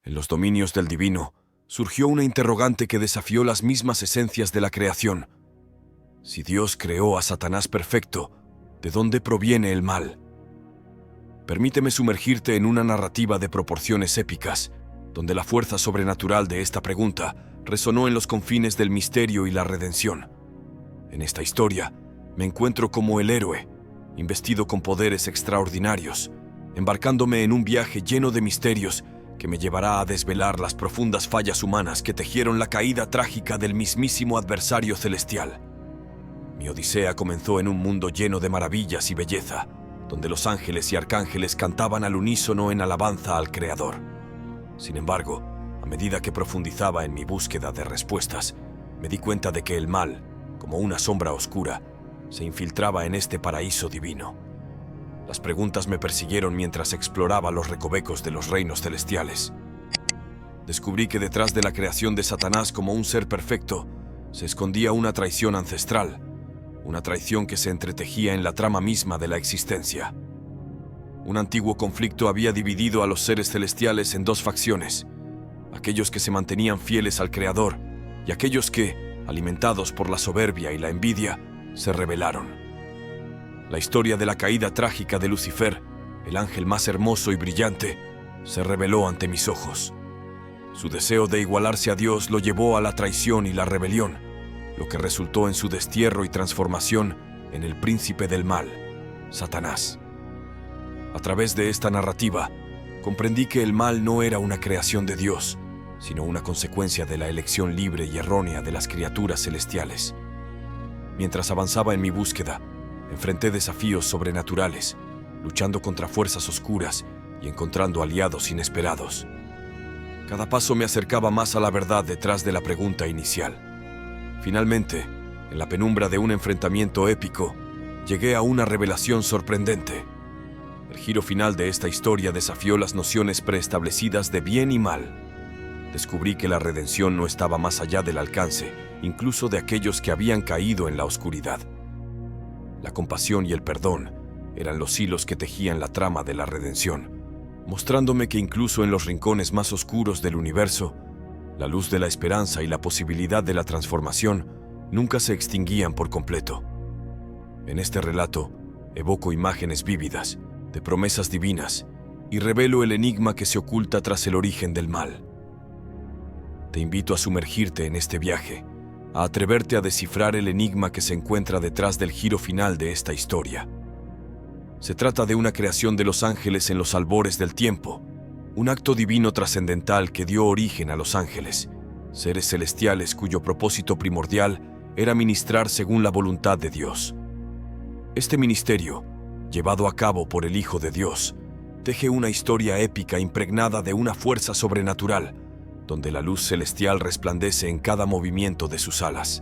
En los dominios del divino, surgió una interrogante que desafió las mismas esencias de la creación. Si Dios creó a Satanás perfecto, ¿de dónde proviene el mal? Permíteme sumergirte en una narrativa de proporciones épicas, donde la fuerza sobrenatural de esta pregunta resonó en los confines del misterio y la redención. En esta historia, me encuentro como el héroe, investido con poderes extraordinarios, embarcándome en un viaje lleno de misterios que me llevará a desvelar las profundas fallas humanas que tejieron la caída trágica del mismísimo adversario celestial. Mi odisea comenzó en un mundo lleno de maravillas y belleza, donde los ángeles y arcángeles cantaban al unísono en alabanza al Creador. Sin embargo, a medida que profundizaba en mi búsqueda de respuestas, me di cuenta de que el mal, como una sombra oscura, se infiltraba en este paraíso divino. Las preguntas me persiguieron mientras exploraba los recovecos de los reinos celestiales. Descubrí que detrás de la creación de Satanás como un ser perfecto se escondía una traición ancestral, una traición que se entretejía en la trama misma de la existencia. Un antiguo conflicto había dividido a los seres celestiales en dos facciones, aquellos que se mantenían fieles al Creador y aquellos que, alimentados por la soberbia y la envidia, se rebelaron. La historia de la caída trágica de Lucifer, el ángel más hermoso y brillante, se reveló ante mis ojos. Su deseo de igualarse a Dios lo llevó a la traición y la rebelión, lo que resultó en su destierro y transformación en el príncipe del mal, Satanás. A través de esta narrativa, comprendí que el mal no era una creación de Dios, sino una consecuencia de la elección libre y errónea de las criaturas celestiales. Mientras avanzaba en mi búsqueda, enfrenté desafíos sobrenaturales, luchando contra fuerzas oscuras y encontrando aliados inesperados. Cada paso me acercaba más a la verdad detrás de la pregunta inicial. Finalmente, en la penumbra de un enfrentamiento épico, llegué a una revelación sorprendente. El giro final de esta historia desafió las nociones preestablecidas de bien y mal. Descubrí que la redención no estaba más allá del alcance, incluso de aquellos que habían caído en la oscuridad. La compasión y el perdón eran los hilos que tejían la trama de la redención, mostrándome que incluso en los rincones más oscuros del universo, la luz de la esperanza y la posibilidad de la transformación nunca se extinguían por completo. En este relato, evoco imágenes vívidas, de promesas divinas, y revelo el enigma que se oculta tras el origen del mal. Te invito a sumergirte en este viaje, a atreverte a descifrar el enigma que se encuentra detrás del giro final de esta historia. Se trata de una creación de los ángeles en los albores del tiempo, un acto divino trascendental que dio origen a los ángeles, seres celestiales cuyo propósito primordial era ministrar según la voluntad de Dios. Este ministerio, llevado a cabo por el Hijo de Dios, teje una historia épica impregnada de una fuerza sobrenatural, donde la luz celestial resplandece en cada movimiento de sus alas.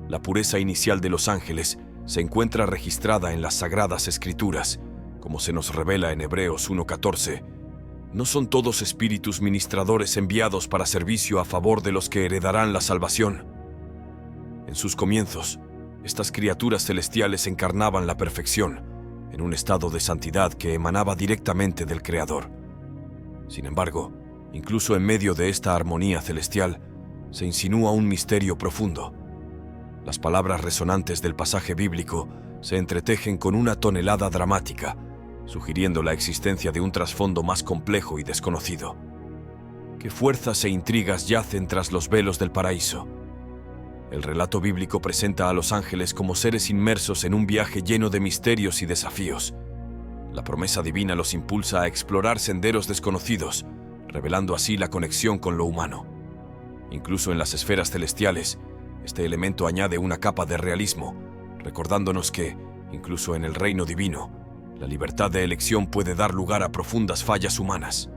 La pureza inicial de los ángeles se encuentra registrada en las Sagradas Escrituras, como se nos revela en Hebreos 1:14. No son todos espíritus ministradores enviados para servicio a favor de los que heredarán la salvación. En sus comienzos, estas criaturas celestiales encarnaban la perfección, en un estado de santidad que emanaba directamente del Creador. Sin embargo, incluso en medio de esta armonía celestial, se insinúa un misterio profundo. Las palabras resonantes del pasaje bíblico se entretejen con una tonelada dramática, sugiriendo la existencia de un trasfondo más complejo y desconocido. ¿Qué fuerzas e intrigas yacen tras los velos del paraíso? El relato bíblico presenta a los ángeles como seres inmersos en un viaje lleno de misterios y desafíos. La promesa divina los impulsa a explorar senderos desconocidos, revelando así la conexión con lo humano. Incluso en las esferas celestiales, este elemento añade una capa de realismo, recordándonos que, incluso en el reino divino, la libertad de elección puede dar lugar a profundas fallas humanas.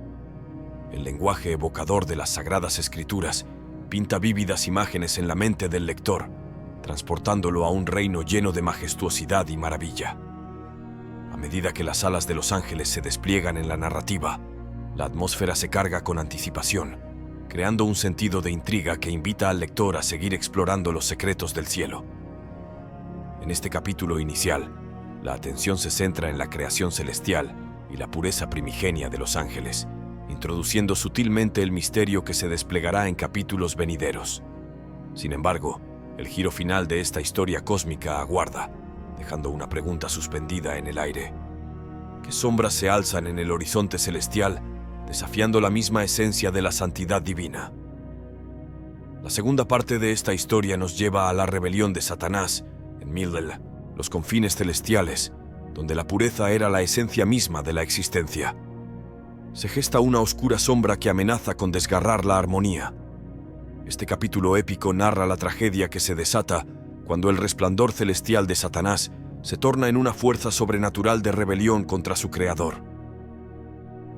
El lenguaje evocador de las Sagradas Escrituras pinta vívidas imágenes en la mente del lector, transportándolo a un reino lleno de majestuosidad y maravilla. A medida que las alas de los ángeles se despliegan en la narrativa, la atmósfera se carga con anticipación, creando un sentido de intriga que invita al lector a seguir explorando los secretos del cielo. En este capítulo inicial, la atención se centra en la creación celestial y la pureza primigenia de los ángeles, introduciendo sutilmente el misterio que se desplegará en capítulos venideros. Sin embargo, el giro final de esta historia cósmica aguarda, dejando una pregunta suspendida en el aire. ¿Qué sombras se alzan en el horizonte celestial, desafiando la misma esencia de la santidad divina? La segunda parte de esta historia nos lleva a la rebelión de Satanás en Mildel, los confines celestiales, donde la pureza era la esencia misma de la existencia. Se gesta una oscura sombra que amenaza con desgarrar la armonía. Este capítulo épico narra la tragedia que se desata cuando el resplandor celestial de Satanás se torna en una fuerza sobrenatural de rebelión contra su creador.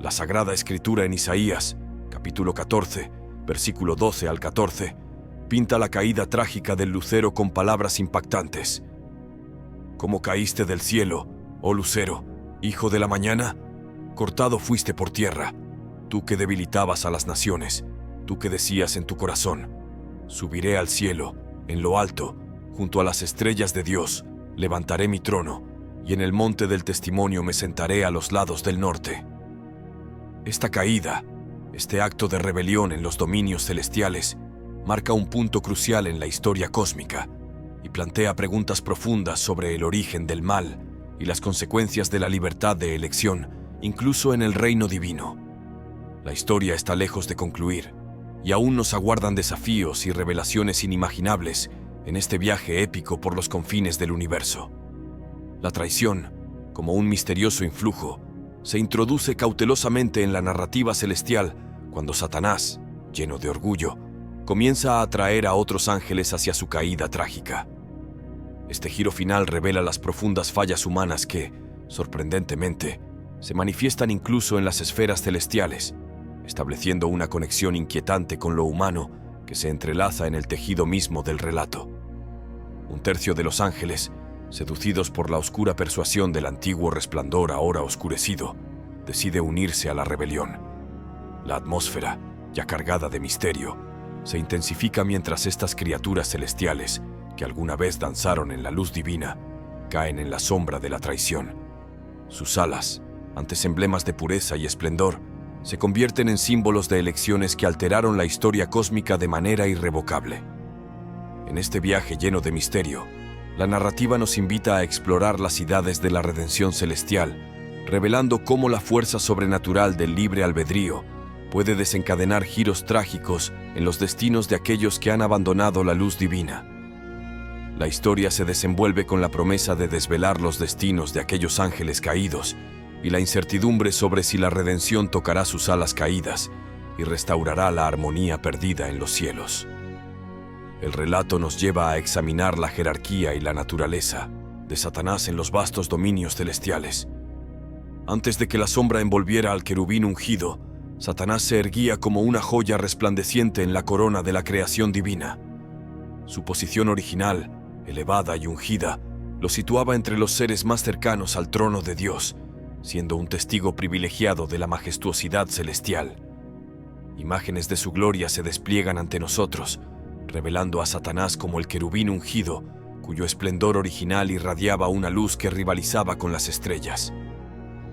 La Sagrada Escritura en Isaías, capítulo 14, versículo 12 al 14, pinta la caída trágica del lucero con palabras impactantes. «¿Cómo caíste del cielo, oh lucero, hijo de la mañana? Cortado fuiste por tierra, tú que debilitabas a las naciones, tú que decías en tu corazón, subiré al cielo, en lo alto, junto a las estrellas de Dios, levantaré mi trono, y en el monte del testimonio me sentaré a los lados del norte». Esta caída, este acto de rebelión en los dominios celestiales, marca un punto crucial en la historia cósmica y plantea preguntas profundas sobre el origen del mal y las consecuencias de la libertad de elección, incluso en el reino divino. La historia está lejos de concluir, y aún nos aguardan desafíos y revelaciones inimaginables en este viaje épico por los confines del universo. La traición, como un misterioso influjo, se introduce cautelosamente en la narrativa celestial cuando Satanás, lleno de orgullo, comienza a atraer a otros ángeles hacia su caída trágica. Este giro final revela las profundas fallas humanas que, sorprendentemente, se manifiestan incluso en las esferas celestiales, estableciendo una conexión inquietante con lo humano que se entrelaza en el tejido mismo del relato. Un tercio de los ángeles, seducidos por la oscura persuasión del antiguo resplandor ahora oscurecido, decide unirse a la rebelión. La atmósfera, ya cargada de misterio, se intensifica mientras estas criaturas celestiales, que alguna vez danzaron en la luz divina, caen en la sombra de la traición. Sus alas, antes emblemas de pureza y esplendor, se convierten en símbolos de elecciones que alteraron la historia cósmica de manera irrevocable. En este viaje lleno de misterio, la narrativa nos invita a explorar las idades de la redención celestial, revelando cómo la fuerza sobrenatural del libre albedrío puede desencadenar giros trágicos en los destinos de aquellos que han abandonado la luz divina. La historia se desenvuelve con la promesa de desvelar los destinos de aquellos ángeles caídos y la incertidumbre sobre si la redención tocará sus alas caídas y restaurará la armonía perdida en los cielos. El relato nos lleva a examinar la jerarquía y la naturaleza de Satanás en los vastos dominios celestiales. Antes de que la sombra envolviera al querubín ungido, Satanás se erguía como una joya resplandeciente en la corona de la creación divina. Su posición original, elevada y ungida, lo situaba entre los seres más cercanos al trono de Dios, siendo un testigo privilegiado de la majestuosidad celestial. Imágenes de su gloria se despliegan ante nosotros, revelando a Satanás como el querubín ungido, cuyo esplendor original irradiaba una luz que rivalizaba con las estrellas.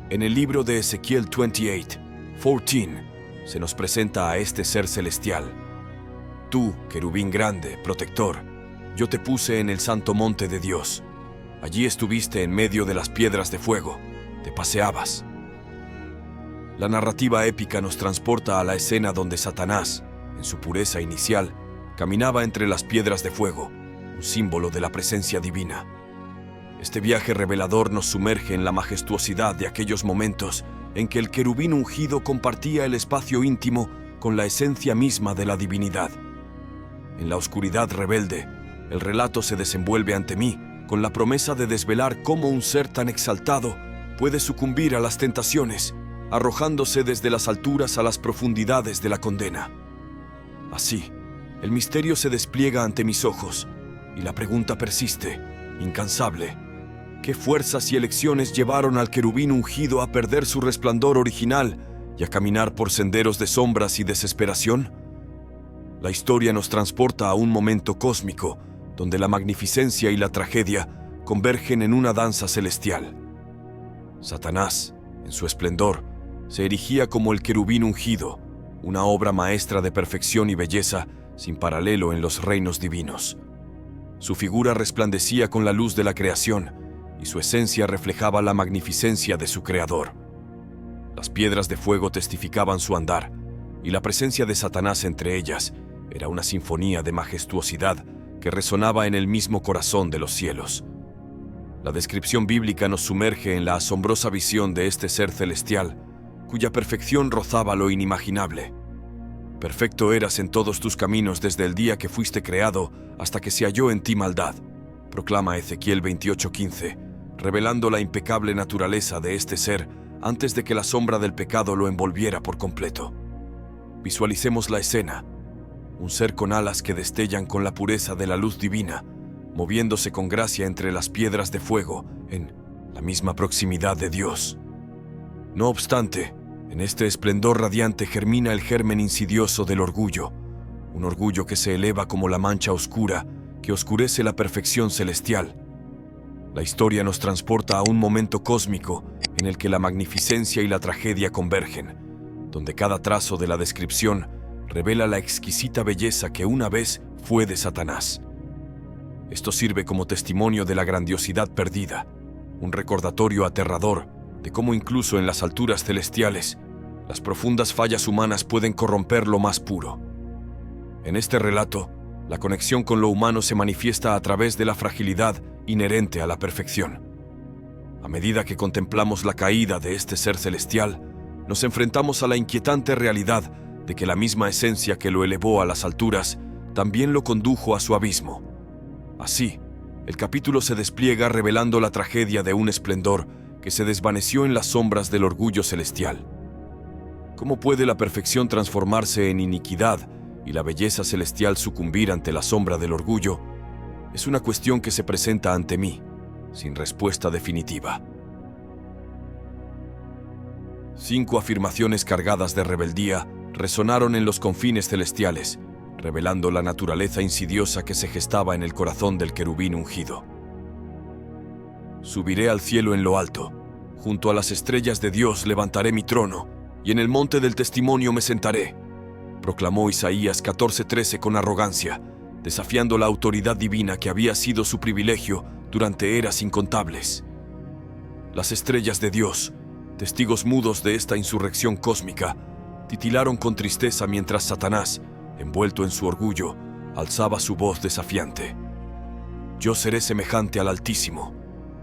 En el libro de Ezequiel 28:14, se nos presenta a este ser celestial. Tú, querubín grande, protector, yo te puse en el santo monte de Dios. Allí estuviste en medio de las piedras de fuego, te paseabas. La narrativa épica nos transporta a la escena donde Satanás, en su pureza inicial, caminaba entre las piedras de fuego, un símbolo de la presencia divina. Este viaje revelador nos sumerge en la majestuosidad de aquellos momentos en que el querubín ungido compartía el espacio íntimo con la esencia misma de la divinidad. En la oscuridad rebelde, el relato se desenvuelve ante mí con la promesa de desvelar cómo un ser tan exaltado puede sucumbir a las tentaciones, arrojándose desde las alturas a las profundidades de la condena. Así, el misterio se despliega ante mis ojos y la pregunta persiste, incansable. ¿Qué fuerzas y elecciones llevaron al querubín ungido a perder su resplandor original y a caminar por senderos de sombras y desesperación? La historia nos transporta a un momento cósmico donde la magnificencia y la tragedia convergen en una danza celestial. Satanás, en su esplendor, se erigía como el querubín ungido, una obra maestra de perfección y belleza sin paralelo en los reinos divinos. Su figura resplandecía con la luz de la creación y su esencia reflejaba la magnificencia de su creador. Las piedras de fuego testificaban su andar, y la presencia de Satanás entre ellas era una sinfonía de majestuosidad que resonaba en el mismo corazón de los cielos. La descripción bíblica nos sumerge en la asombrosa visión de este ser celestial, cuya perfección rozaba lo inimaginable. Perfecto eras en todos tus caminos desde el día que fuiste creado hasta que se halló en ti maldad, proclama Ezequiel 28:15, revelando la impecable naturaleza de este ser antes de que la sombra del pecado lo envolviera por completo. Visualicemos la escena: un ser con alas que destellan con la pureza de la luz divina, moviéndose con gracia entre las piedras de fuego, en la misma proximidad de Dios. No obstante, en este esplendor radiante germina el germen insidioso del orgullo, un orgullo que se eleva como la mancha oscura que oscurece la perfección celestial. La historia nos transporta a un momento cósmico en el que la magnificencia y la tragedia convergen, donde cada trazo de la descripción revela la exquisita belleza que una vez fue de Satanás. Esto sirve como testimonio de la grandiosidad perdida, un recordatorio aterrador de cómo incluso en las alturas celestiales, las profundas fallas humanas pueden corromper lo más puro. En este relato, la conexión con lo humano se manifiesta a través de la fragilidad inherente a la perfección. A medida que contemplamos la caída de este ser celestial, nos enfrentamos a la inquietante realidad de que la misma esencia que lo elevó a las alturas también lo condujo a su abismo. Así, el capítulo se despliega revelando la tragedia de un esplendor que se desvaneció en las sombras del orgullo celestial. ¿Cómo puede la perfección transformarse en iniquidad y la belleza celestial sucumbir ante la sombra del orgullo? Es una cuestión que se presenta ante mí, sin respuesta definitiva. 5 afirmaciones cargadas de rebeldía resonaron en los confines celestiales, revelando la naturaleza insidiosa que se gestaba en el corazón del querubín ungido. Subiré al cielo en lo alto, junto a las estrellas de Dios levantaré mi trono, y en el monte del testimonio me sentaré, proclamó Isaías 14:13 con arrogancia, desafiando la autoridad divina que había sido su privilegio durante eras incontables. Las estrellas de Dios, testigos mudos de esta insurrección cósmica, titilaron con tristeza mientras Satanás, envuelto en su orgullo, alzaba su voz desafiante. «Yo seré semejante al Altísimo»,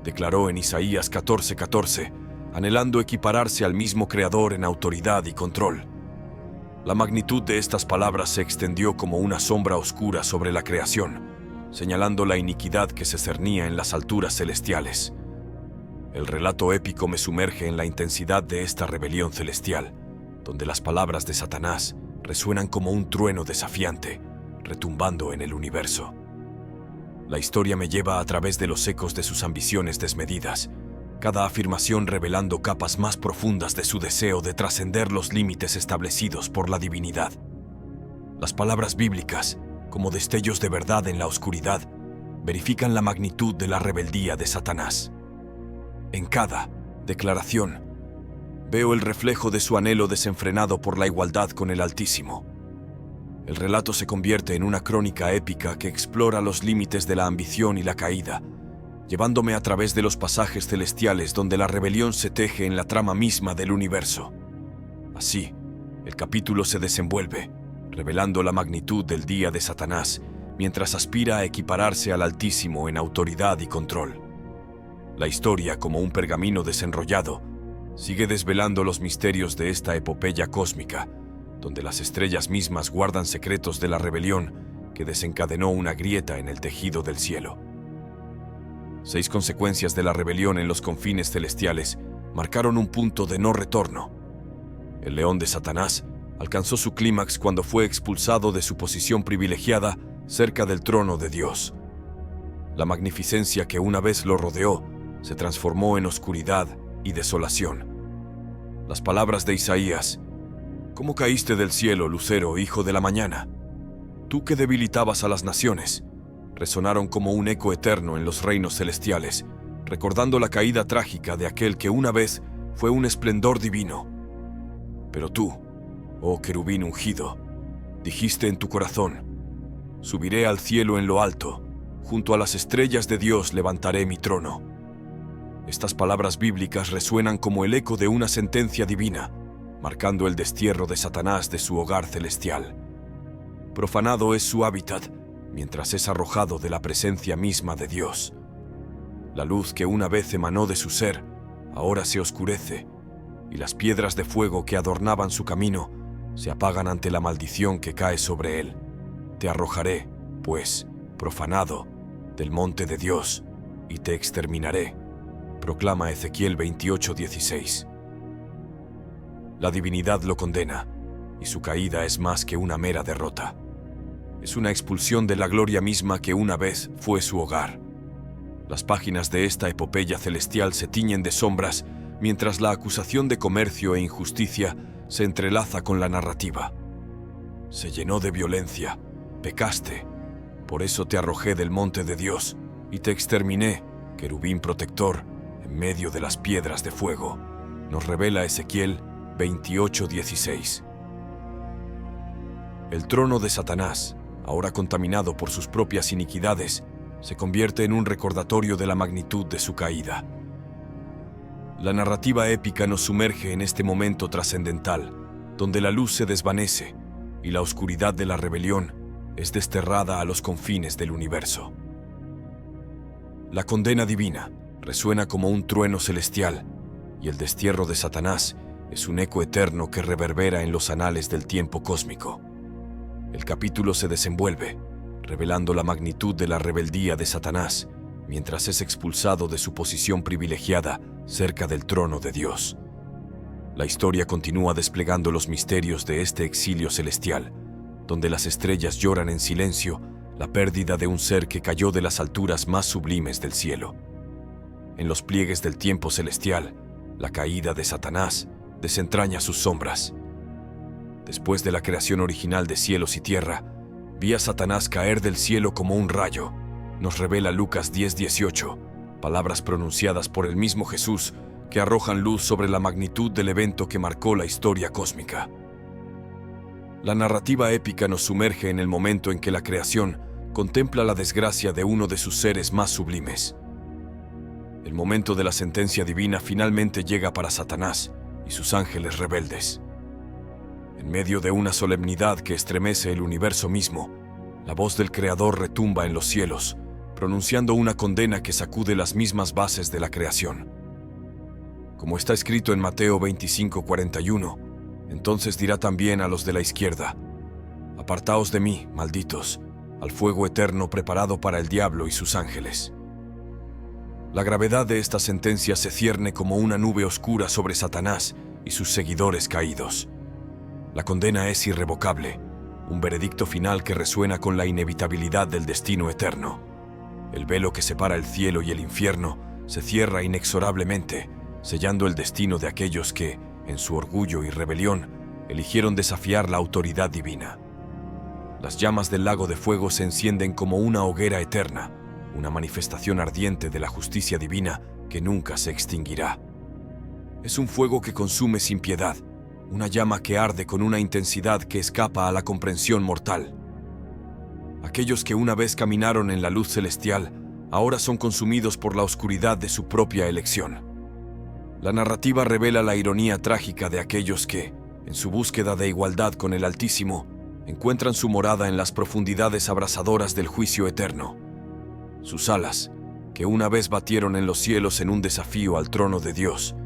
declaró en Isaías 14:14, anhelando equipararse al mismo Creador en autoridad y control. La magnitud de estas palabras se extendió como una sombra oscura sobre la creación, señalando la iniquidad que se cernía en las alturas celestiales. El relato épico me sumerge en la intensidad de esta rebelión celestial, donde las palabras de Satanás resuenan como un trueno desafiante, retumbando en el universo. La historia me lleva a través de los ecos de sus ambiciones desmedidas, cada afirmación revelando capas más profundas de su deseo de trascender los límites establecidos por la divinidad. Las palabras bíblicas, como destellos de verdad en la oscuridad, verifican la magnitud de la rebeldía de Satanás. En cada declaración, veo el reflejo de su anhelo desenfrenado por la igualdad con el Altísimo. El relato se convierte en una crónica épica que explora los límites de la ambición y la caída, llevándome a través de los pasajes celestiales donde la rebelión se teje en la trama misma del universo. Así, el capítulo se desenvuelve, revelando la magnitud del día de Satanás, mientras aspira a equipararse al Altísimo en autoridad y control. La historia, como un pergamino desenrollado, sigue desvelando los misterios de esta epopeya cósmica, donde las estrellas mismas guardan secretos de la rebelión que desencadenó una grieta en el tejido del cielo. 6 consecuencias de la rebelión en los confines celestiales marcaron un punto de no retorno. El león de Satanás alcanzó su clímax cuando fue expulsado de su posición privilegiada cerca del trono de Dios. La magnificencia que una vez lo rodeó se transformó en oscuridad y desolación. Las palabras de Isaías: «¿Cómo caíste del cielo, lucero, hijo de la mañana? Tú que debilitabas a las naciones», resonaron como un eco eterno en los reinos celestiales, recordando la caída trágica de aquel que una vez fue un esplendor divino. Pero tú, oh querubín ungido, dijiste en tu corazón: subiré al cielo en lo alto, junto a las estrellas de Dios levantaré mi trono. Estas palabras bíblicas resuenan como el eco de una sentencia divina, marcando el destierro de Satanás de su hogar celestial. Profanado es su hábitat, mientras es arrojado de la presencia misma de Dios. La luz que una vez emanó de su ser, ahora se oscurece, y las piedras de fuego que adornaban su camino se apagan ante la maldición que cae sobre él. Te arrojaré, pues, profanado, del monte de Dios, y te exterminaré, proclama Ezequiel 28:16. La divinidad lo condena, y su caída es más que una mera derrota. Es una expulsión de la gloria misma que una vez fue su hogar. Las páginas de esta epopeya celestial se tiñen de sombras, mientras la acusación de comercio e injusticia se entrelaza con la narrativa. Se llenó de violencia, pecaste, por eso te arrojé del monte de Dios y te exterminé, querubín protector, en medio de las piedras de fuego, nos revela Ezequiel 28:16. El trono de Satanás, ahora contaminado por sus propias iniquidades, se convierte en un recordatorio de la magnitud de su caída. La narrativa épica nos sumerge en este momento trascendental, donde la luz se desvanece y la oscuridad de la rebelión es desterrada a los confines del universo. La condena divina resuena como un trueno celestial, y el destierro de Satanás es un eco eterno que reverbera en los anales del tiempo cósmico. El capítulo se desenvuelve, revelando la magnitud de la rebeldía de Satanás, mientras es expulsado de su posición privilegiada cerca del trono de Dios. La historia continúa desplegando los misterios de este exilio celestial, donde las estrellas lloran en silencio la pérdida de un ser que cayó de las alturas más sublimes del cielo. En los pliegues del tiempo celestial, la caída de Satanás desentraña sus sombras. Después de la creación original de cielos y tierra, vi a Satanás caer del cielo como un rayo, nos revela Lucas 10:18, palabras pronunciadas por el mismo Jesús que arrojan luz sobre la magnitud del evento que marcó la historia cósmica. La narrativa épica nos sumerge en el momento en que la creación contempla la desgracia de uno de sus seres más sublimes. El momento de la sentencia divina finalmente llega para Satanás y sus ángeles rebeldes. En medio de una solemnidad que estremece el universo mismo, la voz del Creador retumba en los cielos, pronunciando una condena que sacude las mismas bases de la creación. Como está escrito en Mateo 25:41, entonces dirá también a los de la izquierda: apartaos de mí, malditos, al fuego eterno preparado para el diablo y sus ángeles. La gravedad de esta sentencia se cierne como una nube oscura sobre Satanás y sus seguidores caídos. La condena es irrevocable, un veredicto final que resuena con la inevitabilidad del destino eterno. El velo que separa el cielo y el infierno se cierra inexorablemente, sellando el destino de aquellos que, en su orgullo y rebelión, eligieron desafiar la autoridad divina. Las llamas del lago de fuego se encienden como una hoguera eterna, una manifestación ardiente de la justicia divina que nunca se extinguirá. Es un fuego que consume sin piedad, una llama que arde con una intensidad que escapa a la comprensión mortal. Aquellos que una vez caminaron en la luz celestial, ahora son consumidos por la oscuridad de su propia elección. La narrativa revela la ironía trágica de aquellos que, en su búsqueda de igualdad con el Altísimo, encuentran su morada en las profundidades abrasadoras del juicio eterno. Sus alas, que una vez batieron en los cielos en un desafío al trono de Dios,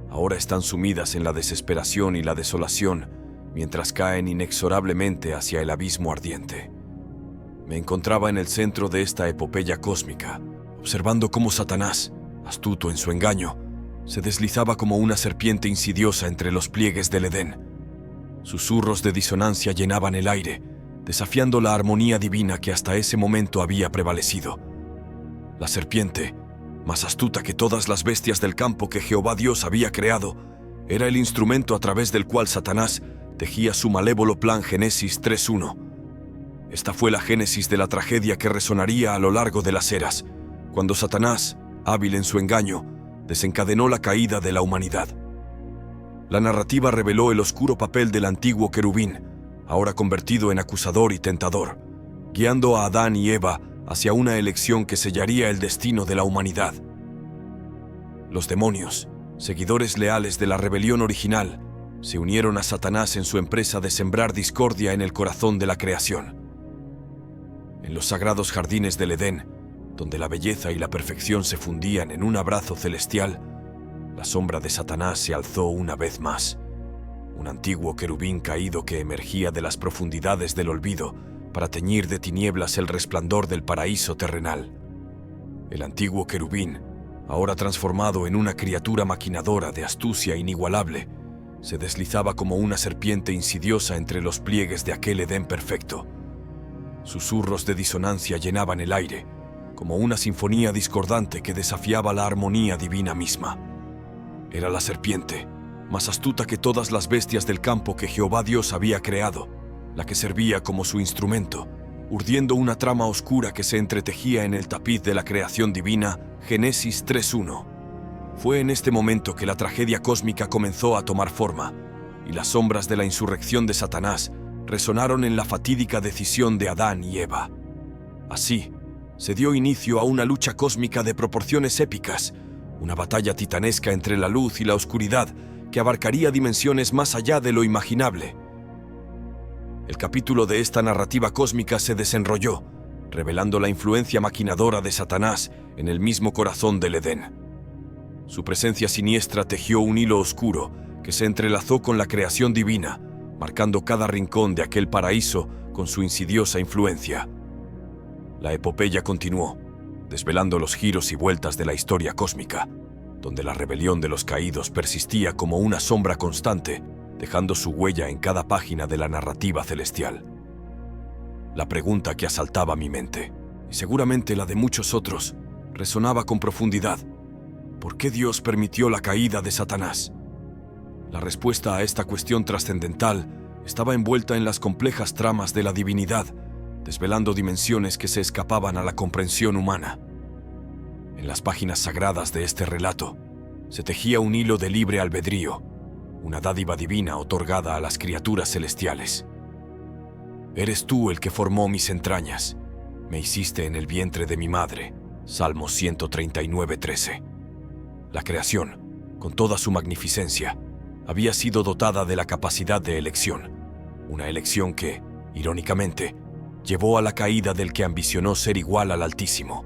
ahora están sumidas en la desesperación y la desolación, mientras caen inexorablemente hacia el abismo ardiente. Me encontraba en el centro de esta epopeya cósmica, observando cómo Satanás, astuto en su engaño, se deslizaba como una serpiente insidiosa entre los pliegues del Edén. Susurros de disonancia llenaban el aire, desafiando la armonía divina que hasta ese momento había prevalecido. La serpiente, más astuta que todas las bestias del campo que Jehová Dios había creado, era el instrumento a través del cual Satanás tejía su malévolo plan. Génesis 3:1. Esta fue la génesis de la tragedia que resonaría a lo largo de las eras, cuando Satanás, hábil en su engaño, desencadenó la caída de la humanidad. La narrativa reveló el oscuro papel del antiguo querubín, ahora convertido en acusador y tentador, guiando a Adán y Eva hacia una elección que sellaría el destino de la humanidad. Los demonios, seguidores leales de la rebelión original, se unieron a Satanás en su empresa de sembrar discordia en el corazón de la creación. En los sagrados jardines del Edén, donde la belleza y la perfección se fundían en un abrazo celestial, la sombra de Satanás se alzó una vez más, un antiguo querubín caído que emergía de las profundidades del olvido para teñir de tinieblas el resplandor del paraíso terrenal. El antiguo querubín, ahora transformado en una criatura maquinadora de astucia inigualable, se deslizaba como una serpiente insidiosa entre los pliegues de aquel Edén perfecto. Susurros de disonancia llenaban el aire, como una sinfonía discordante que desafiaba la armonía divina misma. Era la serpiente, más astuta que todas las bestias del campo que Jehová Dios había creado, la que servía como su instrumento, urdiendo una trama oscura que se entretejía en el tapiz de la creación divina, Génesis 3:1. Fue en este momento que la tragedia cósmica comenzó a tomar forma, y las sombras de la insurrección de Satanás resonaron en la fatídica decisión de Adán y Eva. Así, se dio inicio a una lucha cósmica de proporciones épicas, una batalla titanesca entre la luz y la oscuridad que abarcaría dimensiones más allá de lo imaginable. El capítulo de esta narrativa cósmica se desenrolló, revelando la influencia maquinadora de Satanás en el mismo corazón del Edén. Su presencia siniestra tejió un hilo oscuro que se entrelazó con la creación divina, marcando cada rincón de aquel paraíso con su insidiosa influencia. La epopeya continuó, desvelando los giros y vueltas de la historia cósmica, donde la rebelión de los caídos persistía como una sombra constante, dejando su huella en cada página de la narrativa celestial. La pregunta que asaltaba mi mente, y seguramente la de muchos otros, resonaba con profundidad. ¿Por qué Dios permitió la caída de Satanás? La respuesta a esta cuestión trascendental estaba envuelta en las complejas tramas de la divinidad, desvelando dimensiones que se escapaban a la comprensión humana. En las páginas sagradas de este relato, se tejía un hilo de libre albedrío, una dádiva divina otorgada a las criaturas celestiales. Eres tú el que formó mis entrañas, me hiciste en el vientre de mi madre. Salmo 139:13. La creación, con toda su magnificencia, había sido dotada de la capacidad de elección, una elección que, irónicamente, llevó a la caída del que ambicionó ser igual al Altísimo.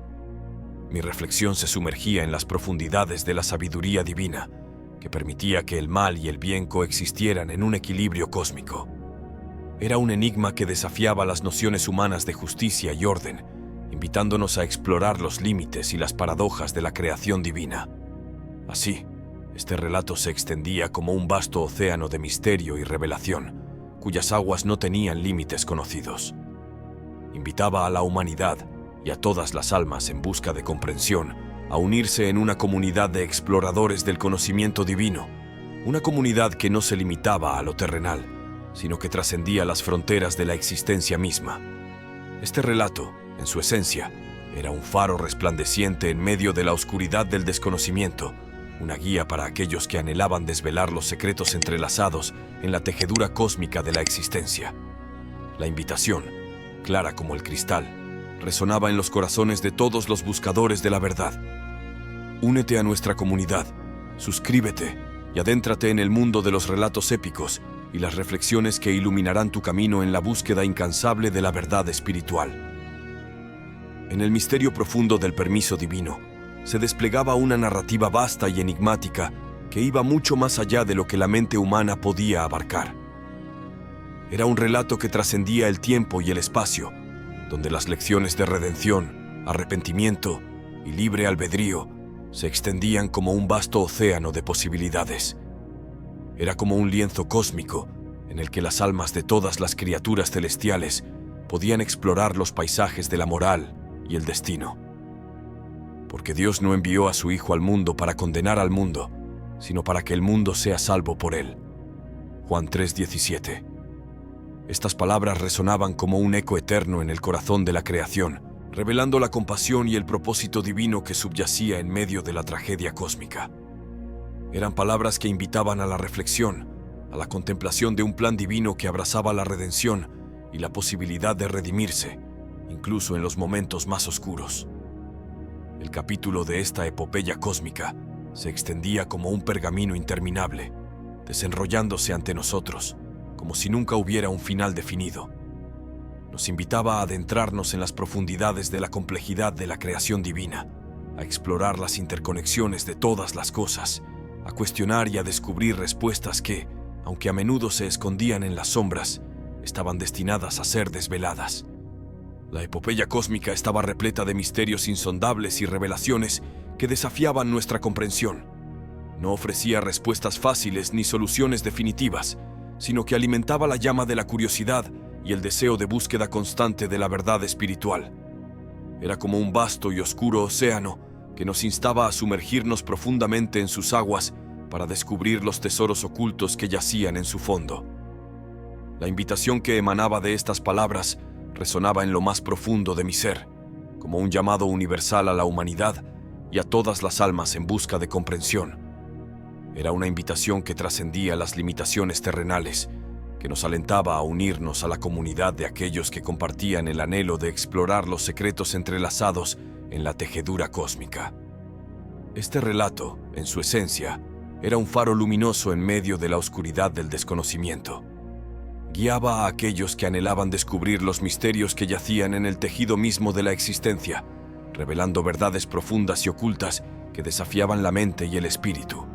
Mi reflexión se sumergía en las profundidades de la sabiduría divina, que permitía que el mal y el bien coexistieran en un equilibrio cósmico. Era un enigma que desafiaba las nociones humanas de justicia y orden, invitándonos a explorar los límites y las paradojas de la creación divina. Así, este relato se extendía como un vasto océano de misterio y revelación, cuyas aguas no tenían límites conocidos. Invitaba a la humanidad y a todas las almas en busca de comprensión a unirse en una comunidad de exploradores del conocimiento divino, una comunidad que no se limitaba a lo terrenal, sino que trascendía las fronteras de la existencia misma. Este relato, en su esencia, era un faro resplandeciente en medio de la oscuridad del desconocimiento, una guía para aquellos que anhelaban desvelar los secretos entrelazados en la tejedura cósmica de la existencia. La invitación, clara como el cristal, resonaba en los corazones de todos los buscadores de la verdad. Únete a nuestra comunidad, suscríbete y adéntrate en el mundo de los relatos épicos y las reflexiones que iluminarán tu camino en la búsqueda incansable de la verdad espiritual. En el misterio profundo del permiso divino, se desplegaba una narrativa vasta y enigmática que iba mucho más allá de lo que la mente humana podía abarcar. Era un relato que trascendía el tiempo y el espacio, donde las lecciones de redención, arrepentimiento y libre albedrío se extendían como un vasto océano de posibilidades. Era como un lienzo cósmico en el que las almas de todas las criaturas celestiales podían explorar los paisajes de la moral y el destino. Porque Dios no envió a su Hijo al mundo para condenar al mundo, sino para que el mundo sea salvo por él. Juan 3:17. Estas palabras resonaban como un eco eterno en el corazón de la creación, revelando la compasión y el propósito divino que subyacía en medio de la tragedia cósmica. Eran palabras que invitaban a la reflexión, a la contemplación de un plan divino que abrazaba la redención y la posibilidad de redimirse, incluso en los momentos más oscuros. El capítulo de esta epopeya cósmica se extendía como un pergamino interminable, desenrollándose ante nosotros, como si nunca hubiera un final definido. Nos invitaba a adentrarnos en las profundidades de la complejidad de la creación divina, a explorar las interconexiones de todas las cosas, a cuestionar y a descubrir respuestas que, aunque a menudo se escondían en las sombras, estaban destinadas a ser desveladas. La epopeya cósmica estaba repleta de misterios insondables y revelaciones que desafiaban nuestra comprensión. No ofrecía respuestas fáciles ni soluciones definitivas, sino que alimentaba la llama de la curiosidad y el deseo de búsqueda constante de la verdad espiritual. Era como un vasto y oscuro océano que nos instaba a sumergirnos profundamente en sus aguas para descubrir los tesoros ocultos que yacían en su fondo. La invitación que emanaba de estas palabras resonaba en lo más profundo de mi ser, como un llamado universal a la humanidad y a todas las almas en busca de comprensión. Era una invitación que trascendía las limitaciones terrenales, que nos alentaba a unirnos a la comunidad de aquellos que compartían el anhelo de explorar los secretos entrelazados en la tejedura cósmica. Este relato, en su esencia, era un faro luminoso en medio de la oscuridad del desconocimiento. Guiaba a aquellos que anhelaban descubrir los misterios que yacían en el tejido mismo de la existencia, revelando verdades profundas y ocultas que desafiaban la mente y el espíritu.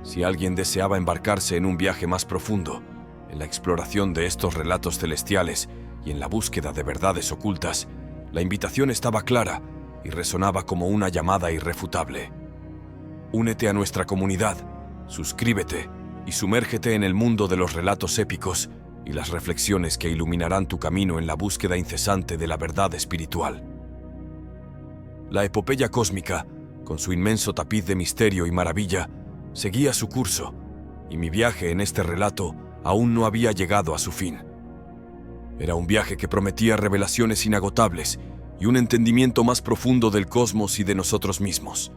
Si alguien deseaba embarcarse en un viaje más profundo, en la exploración de estos relatos celestiales y en la búsqueda de verdades ocultas, la invitación estaba clara y resonaba como una llamada irrefutable. Únete a nuestra comunidad, suscríbete y sumérgete en el mundo de los relatos épicos y las reflexiones que iluminarán tu camino en la búsqueda incesante de la verdad espiritual. La epopeya cósmica, con su inmenso tapiz de misterio y maravilla, seguía su curso, y mi viaje en este relato aún no había llegado a su fin. Era un viaje que prometía revelaciones inagotables y un entendimiento más profundo del cosmos y de nosotros mismos.